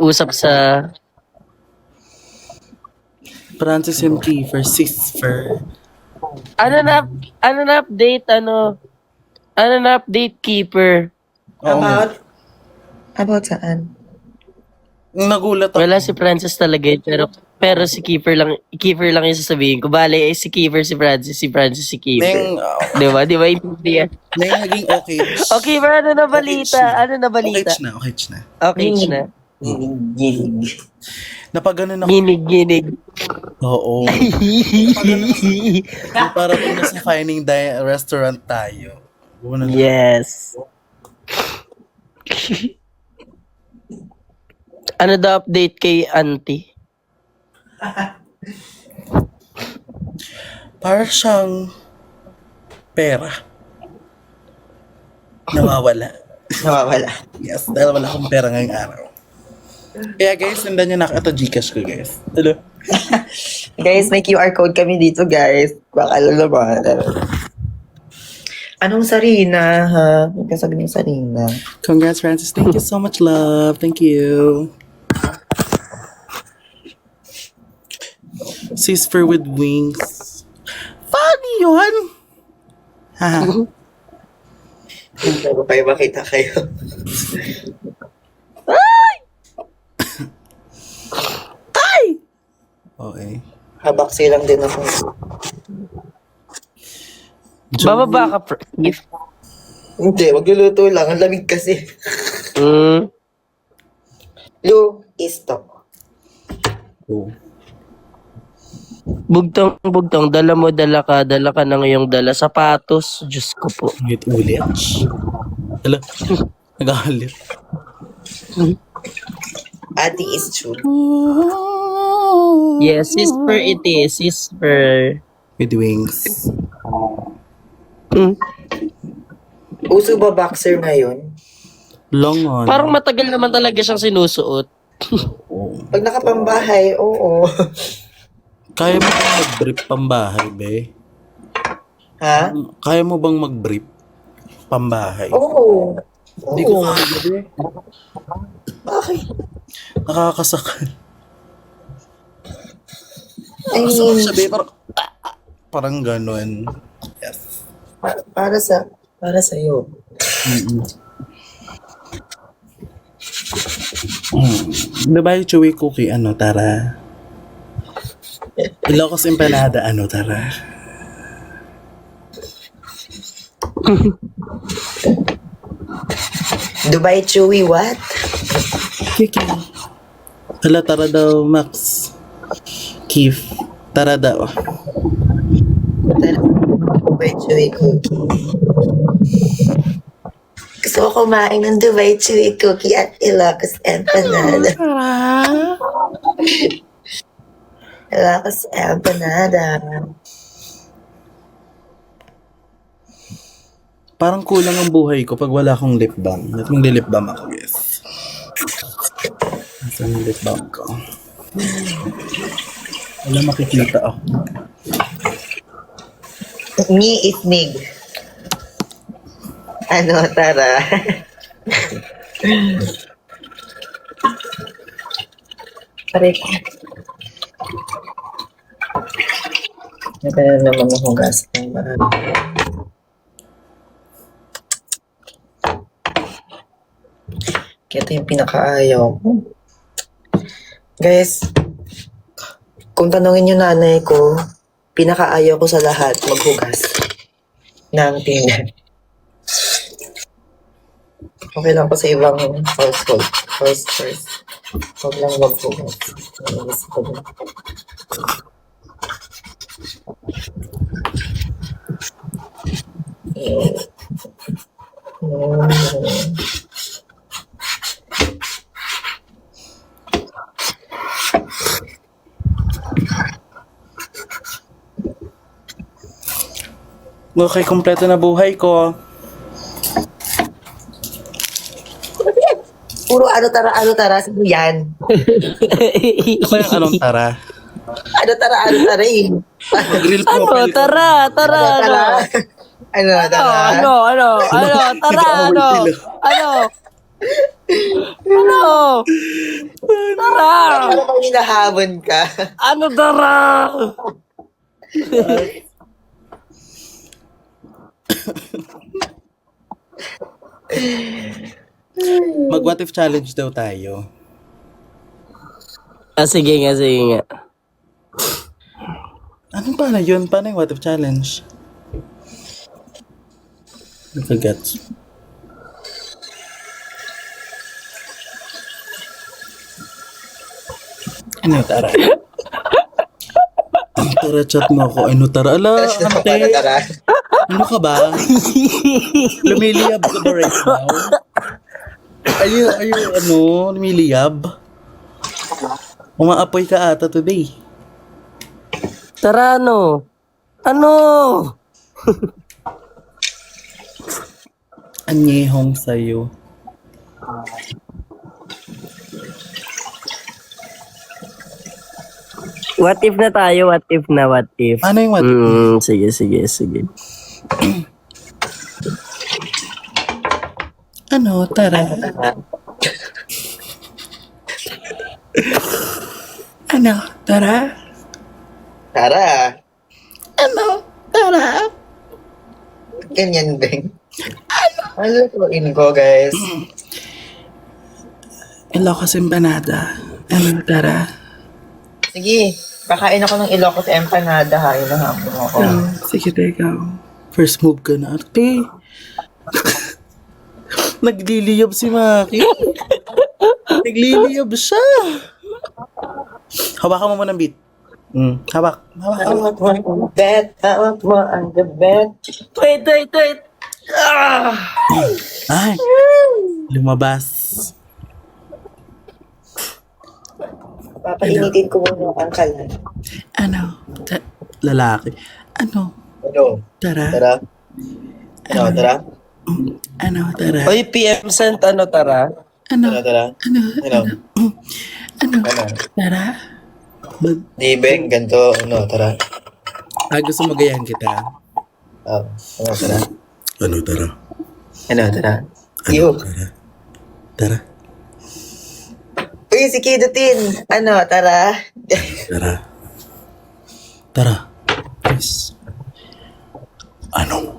usap sa... Francis and Kiefer, Cisfer. Ano na update, Keeper? Oo nga. About saan? Nagulat ako. Wala si Francis talaga eh, pero si Keeper lang yung sasabihin ko. Bale, si Keeper si Francis si Keeper. Neng, Di ba? Intindihan. naging okay. Okay, ba? Ano na balita? Okay na. Okay na. Ginig. Napaganon ako. Ginig. Oo. Para po nasa finding restaurant tayo. Yes. Ano daw update kay auntie? Para siyang pera. Nawawala. Yes, dahil wala akong pera ngayong araw. Kaya guys, nandan nyo na ito Gcash ko guys. Hello? Guys, may QR code kami dito, guys. Baka naman. Anong Sarina, ha? Huwag ka sabihin ng Sarina. Congrats Francis. Thank you so much love. Thank you. Cisfer with wings. Funny yun! Haha. Bago kayo makita kayo. Okay. Habak silang din ako. Bababa ka, Keith. Hindi, magluluto lang. Ang lamig kasi. Lu, isto. Oh. Bugtong, dala ka ng iyong dala. Sapatos, Diyos ko po. Ulit. Hello? Nagalit. Ati is true. Yes, Cisper it is. Cisper. With wings. Uso ba boxer ngayon? Long on. Parang matagal naman talaga siyang sinusuot. Pag nakapambahay, oo. Kaya mo bang mag-brief pambahay, be? Ha? Kaya mo bang mag-brief pambahay? Oo. Hindi ko kaya, be. Bakit? Nakakasakal. I mean, Sabi, parang ganun. Yes. para sa'yo. Diba yung chewy cookie, tara? Ilocos empanada, tara? Dubai Chewy, what? Kiki. Hala, tara daw, Max. Keith. Tara daw. Dubai Chewy cookie. Gusto ko kumain ng Dubai Chewy cookie at Ilocos empanada. Ilocos empanada. Parang kulang ang buhay ko pag wala akong lip balm. At magli-lip balm ako, guys. Saan yung lip balm ko? Wala makikita ako. Ni itnig. Tara. Pare ko. Ito na naman ang hugas ng marami. Kaya ito yung pinakaayaw ko. Guys, kung tanongin yung nanay ko, pinakaayaw ko sa lahat maghugas ng pinggan. Okay lang pa sa ibang household. Huwag lang maghugas. Nainis ko din. Okay, kompleto na buhay ko. Puro ano tara, sino yan? Ito ba yung anong tara? Ano tara eh. Grill Ano? profile ko. Tara. Tara. Tara. Ano? Tara, ano? Ano? Tara! Ano bang hinahamon ka? Ano tara? Mag-what if challenge daw tayo. Sige nga, sige nga. Anong paano yun? Paano yung what if challenge? Nagkagets. Ano, tara? Tara, chat mo ako. Ano, tara? Ala, ante. Tara. Ano ka ba? Lumiliyab ka ba right now? Lumiliyab? Umaapoy ka ata today. Tara, ano? Ano? Anyehong sa'yo. What if na tayo? What if na? What if? Ano yung what if? Sige, sige, sige. Ano, tara? Ano, tara? Tara. Ano, tara? Ganyan, Beng. Ano lutuin ko, guys? Ilocos empanada. Ano, tara? Sige, kakain ako ng Ilocos empanada, ha? Inahamon ako. Sige, teka. First move ka na, ate. Nagliliyab si Maki. Nagliliyab siya. Hawakan mo muna ng beat. Hawak. Hawak mo ang bet, hawak mo ang bet. Wait. Ah! Ay, lumabas. Papainitin ko muna ang kalan. Ano? Lalaki. Ano? Ano? Tara. Tara. Ano, tara? Ano, tara? Oy, PM sent ano, tara? Ano? Ano, tara? Ano? Ano? Ano? Ano? Tara? Di, Beng, ganito. Ano, tara? Gusto mo gayahan kita? Oh, ano, tara? Ano, tara? Ano, tara? Yo. Tara? Tara? Uy, si Kidutin. Ano, tara? Tara? Tara? Please. Ano?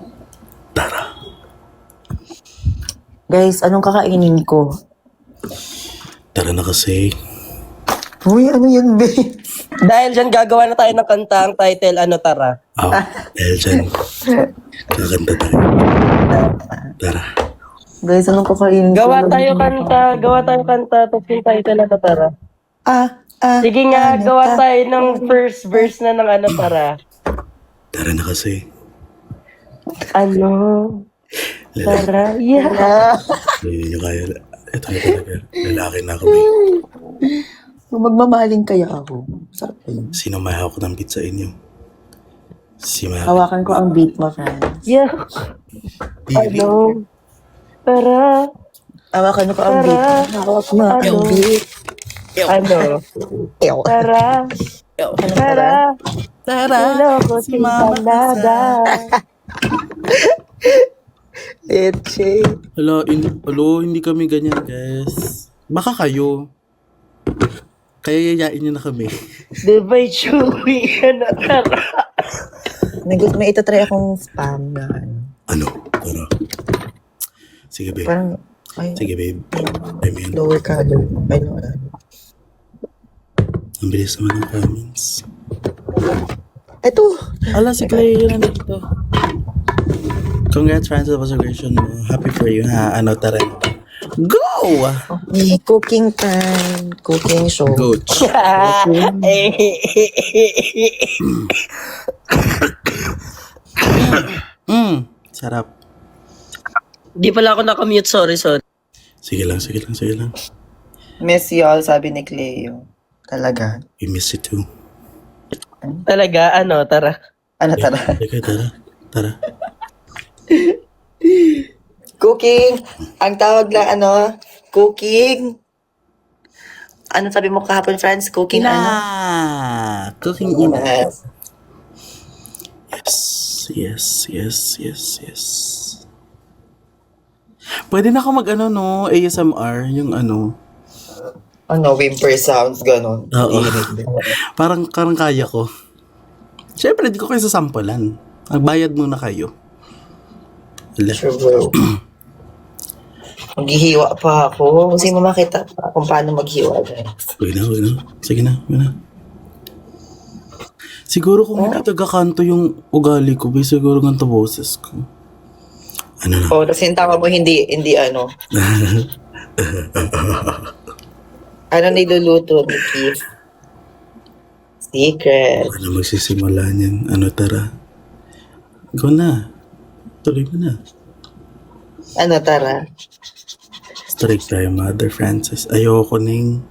Tara? Guys, anong kakainin ko? Tara na kasi. Uy, ano yan, Beng? Dahil dyan gagawa na tayo ng kanta, ang title, ano, tara? Dahil dyan. Kakanta tayo. Tara. Guys, anong kakainin ko? Gawa tayo kanta, tapos yung title, ano, tara? Sige nga, ano gawa tayo ng first verse na ng ano, tara? Tara na kasi. Ano? Tara, yeah. Hindi nyo kaya. Ito na talaga. Lalaki na kami. Magmamahaling kaya ako. Sarap yun. Sino may hawak ng beat sa inyo? Si Maki. Hawakan ko ang beat mo, friends. Yeah. Ano? Tara. Hawakan ko ang beat. Hawak mo ang Ano? beat. Ano? Ew. Tara. Tara. Tara. Ilocos empanada. Leche. Hindi kami ganyan, guys. Baka kayo. Kaya yayain nyo na kami. Diba, Chewy? Ano, tara? May itatry akong spam na ano. Ano? Tara. Sige, babe. Parang, ay, Sige, babe. I mean, lower color. Ay, no, ano. ang bilis naman ng comments. Ito. Ala, si Clay yun nandito. Congrats, Francis, sa graduation mo. Happy for you, ha? Ano, tara. Go! Okay, cooking time. Cooking show. Coach. Sarap. Di pala ako nakamute, sorry. Sige lang. Miss y'all, sabi ni Cleo. Talaga. We miss you too. Talaga, ano, tara? Ano, tara? Tara. Cooking. Ang tawag na ano, cooking. Ano sabi mo kahapon, friends? Cooking ano? Cooking ina. Yes. Yes. Pwede na ako mag-ano, no? ASMR, yung ano. Ano, whimper sounds, ganon. Oo. Hindi. Parang kaya ko. Siyempre, di ko kayo sasampulan. Magbayad muna kayo. Wala. Sure, bro. Maghihiwa pa ako. Kasi mo makita pa kung paano maghiwa, guys. Huwag na. Sige na, huwag na. Siguro kung hindi taga-kanto yung ugali ko, siguro ganito boses ko. Ano na? Oh, tapos yung tama mo, hindi ano. Ano niluluto ni Keith? Secret. Ano magsisimula niyan? Ano, tara? Go na. Tuloy mo na. Ano, tara? Strike tayo, Mother Francis. Ayoko ning